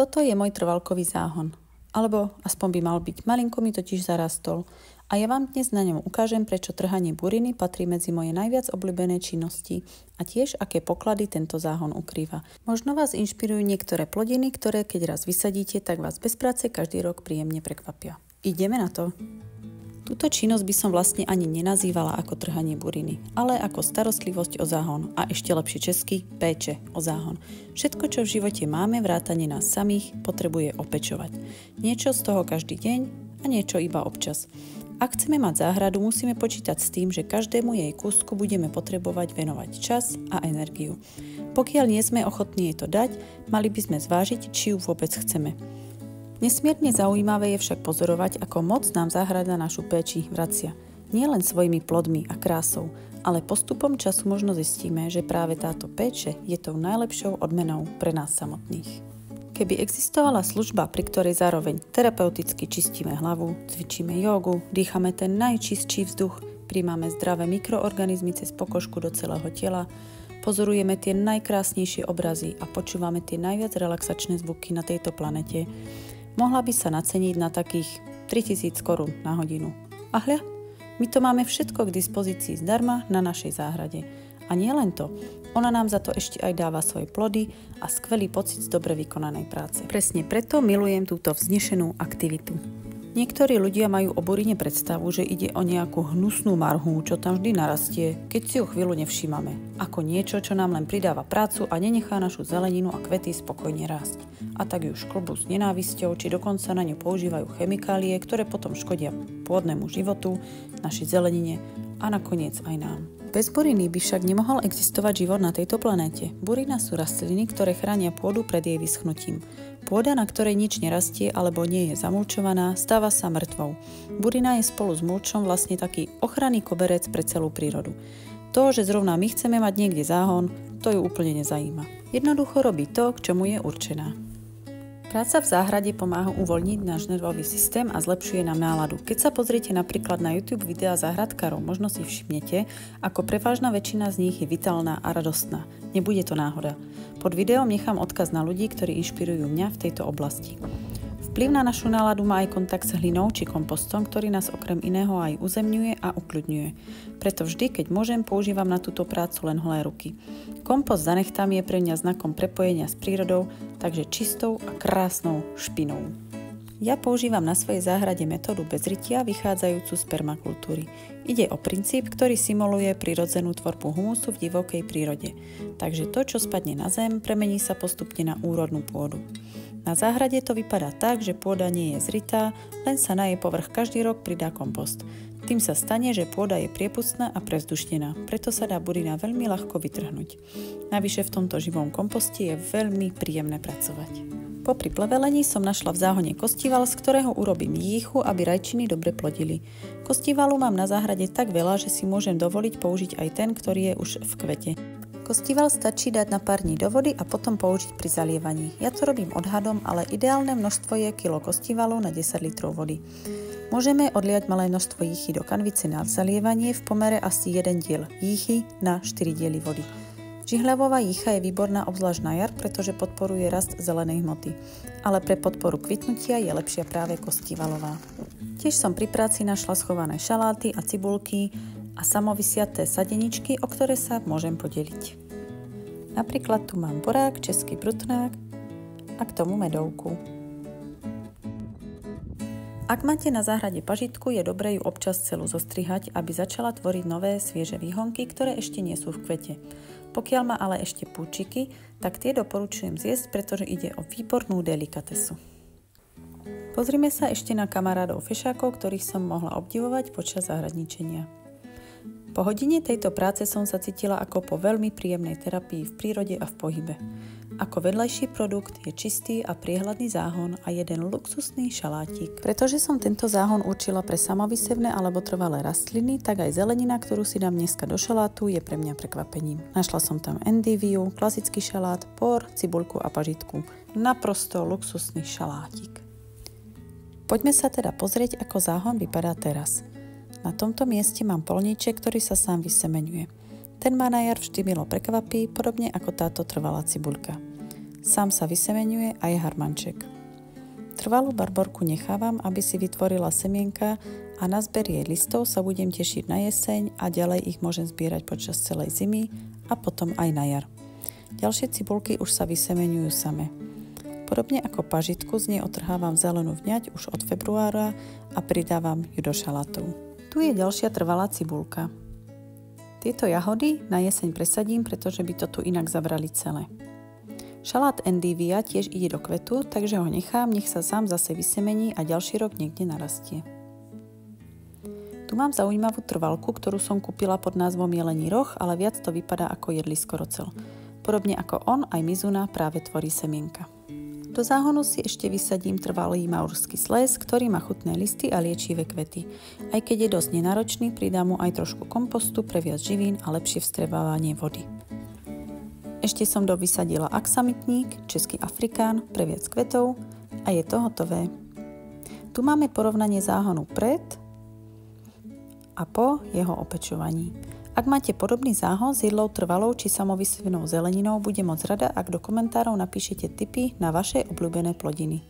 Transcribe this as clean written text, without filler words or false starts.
Toto je môj trvalkový záhon. Alebo aspoň by mal byť. Malinko mi totiž zarastol. A ja vám dnes na ňom ukážem, prečo trhanie buriny patrí medzi moje najviac obľúbené činnosti a tiež, aké poklady tento záhon ukrýva. Možno vás inšpirujú niektoré plodiny, ktoré keď raz vysadíte, tak vás bez práce každý rok príjemne prekvapia. Ideme na to. Túto činnosť by som vlastne ani nenazývala ako trhanie buriny, ale ako starostlivosť o záhon a ešte lepšie česky péče o záhon. Všetko, čo v živote máme, vrátane nás samých, potrebuje opečovať. Niečo z toho každý deň a niečo iba občas. Ak chceme mať záhradu, musíme počítať s tým, že každému jej kúsku budeme potrebovať venovať čas a energiu. Pokiaľ nie sme ochotní jej to dať, mali by sme zvážiť, či ju vôbec chceme. Nesmierne zaujímavé je však pozorovať, ako moc nám záhrada našu péči vracia. Nie len svojimi plodmi a krásou, ale postupom času možno zistíme, že práve táto péče je tou najlepšou odmenou pre nás samotných. Keby existovala služba, pri ktorej zároveň terapeuticky čistíme hlavu, cvičíme jogu, dýchame ten najčistší vzduch, príjmame zdravé mikroorganizmy cez pokožku do celého tela, pozorujeme tie najkrásnejšie obrazy a počúvame tie najviac relaxačné zvuky na tejto planete, mohla by sa naceniť na takých 3000 korún na hodinu. A hľa, my to máme všetko k dispozícii zdarma na našej záhrade. A nie len to, ona nám za to ešte aj dáva svoje plody a skvelý pocit z dobre vykonanej práce. Presne preto milujem túto vznešenú aktivitu. Niektorí ľudia majú o burine predstavu, že ide o nejakú hnusnú marhu, čo tam vždy narastie, keď si ju chvíľu nevšímame. Ako niečo, čo nám len pridáva prácu a nenechá našu zeleninu a kvety spokojne rásť. A tak ju šklbú s nenávisťou, či dokonca na ňu používajú chemikálie, ktoré potom škodia pôdnemu životu, našej zelenine a nakoniec aj nám. Bez buriny by však nemohol existovať život na tejto planéte. Burina sú rastliny, ktoré chránia pôdu pred jej vyschnutím. Pôda, na ktorej nič nerastie alebo nie je zamulčovaná, stáva sa mŕtvou. Burina je spolu s mulčom vlastne taký ochranný koberec pre celú prírodu. To, že zrovna my chceme mať niekde záhon, to ju úplne nezajíma. Jednoducho robí to, k čomu je určená. Práca v záhrade pomáha uvoľniť náš nervový systém a zlepšuje nám náladu. Keď sa pozriete napríklad na YouTube videá záhradkárov, možno si všimnete, ako prevažná väčšina z nich je vitálna a radostná. Nebude to náhoda. Pod videom nechám odkaz na ľudí, ktorí inšpirujú mňa v tejto oblasti. Vplyv na našu náladu má aj kontakt s hlinou či kompostom, ktorý nás okrem iného aj uzemňuje a ukľudňuje. Preto vždy, keď môžem, používam na túto prácu len holé ruky. Kompost za nechtami je pre mňa znakom prepojenia s prírodou, takže čistou a krásnou špinou. Ja používam na svojej záhrade metódu bez rytia vychádzajúcu z permakultúry. Ide o princíp, ktorý simuluje prirodzenú tvorbu humusu v divokej prírode. Takže to, čo spadne na zem, premení sa postupne na úrodnú pôdu. Na záhrade to vypadá tak, že pôda nie je zrytá, len sa na jej povrch každý rok pridá kompost. Tým sa stane, že pôda je priepustná a prevzdušnená, preto sa dá burina veľmi ľahko vytrhnúť. Navyše v tomto živom komposte je veľmi príjemné pracovať. Popri plevelení som našla v záhone kostival, z ktorého urobím jíchu, aby rajčiny dobre plodili. Kostivalu mám na záhrade tak veľa, že si môžem dovoliť použiť aj ten, ktorý je už v kvete. Kostival stačí dať na pár dní do vody a potom použiť pri zalievaní. Ja to robím odhadom, ale ideálne množstvo je kilo kostivalu na 10 litrov vody. Môžeme odliať malé množstvo jíchy do kanvice na zalievanie v pomere asi 1 diel jíchy na 4 diely vody. Žihľavová jícha je výborná obzvlášť na jar, pretože podporuje rast zelenej hmoty. Ale pre podporu kvitnutia je lepšia práve kostivalová. Tiež som pri práci našla schované šaláty a cibulky a samovisiaté sadeničky, o ktoré sa môžem podeliť. Napríklad tu mám borák, český prutnák a k tomu medovku. Ak máte na záhrade pažitku, je dobré ju občas celú zostrihať, aby začala tvoriť nové svieže výhonky, ktoré ešte nie sú v kvete. Pokiaľ má ale ešte púčiky, tak tie doporučujem zjesť, pretože ide o výbornú delikatesu. Pozrime sa ešte na kamarádov fešákov, ktorých som mohla obdivovať počas záhradničenia. Po hodine tejto práce som sa cítila ako po veľmi príjemnej terapii v prírode a v pohybe. Ako vedľajší produkt je čistý a priehľadný záhon a jeden luxusný šalátik. Pretože som tento záhon určila pre samovisevné alebo trvalé rastliny, tak aj zelenina, ktorú si dám dneska do šalátu, je pre mňa prekvapením. Našla som tam endiviu, klasický šalát, por, cibulku a pažitku. Naprosto luxusný šalátik. Poďme sa teda pozrieť, ako záhon vypadá teraz. Na tomto mieste mám polníček, ktorý sa sám vysemeňuje. Ten ma na jar vždy milo prekvapí, podobne ako táto trvalá cibuľka. Sám sa vysemeňuje a je harmanček. Trvalú barborku nechávam, aby si vytvorila semienka a na zber jej listov sa budem tešiť na jeseň a ďalej ich môžem zbierať počas celej zimy a potom aj na jar. Ďalšie cibulky už sa vysemeňujú same. Podobne ako pažitku z nej otrhávam zelenú vňať už od februára a pridávam ju do šalátov. Tu je ďalšia trvalá cibulka. Tieto jahody na jeseň presadím, pretože by to tu inak zabrali celé. Šalát endivia tiež ide do kvetu, takže ho nech sa sám zase vysemení a ďalší rok niekde narastie. Tu mám zaujímavú trvalku, ktorú som kúpila pod názvom Jelení roh, ale viac to vypadá ako jedliskorocel. Podobne ako on, aj Mizuna práve tvorí semienka. Do záhonu si ešte vysadím trvalý maurský sles, ktorý má chutné listy a liečivé kvety. Aj keď je dosť nenáročný, pridám mu aj trošku kompostu pre viac živín a lepšie vstrebávanie vody. Ešte som dovysadila aksamitník, český afrikán pre viac kvetov a je to hotové. Tu máme porovnanie záhonu pred a po jeho opečovaní. Ak máte podobný záhon s jedlou trvalou či samovysevenou zeleninou, budem moc rada, ak do komentárov napíšete tipy na vaše obľúbené plodiny.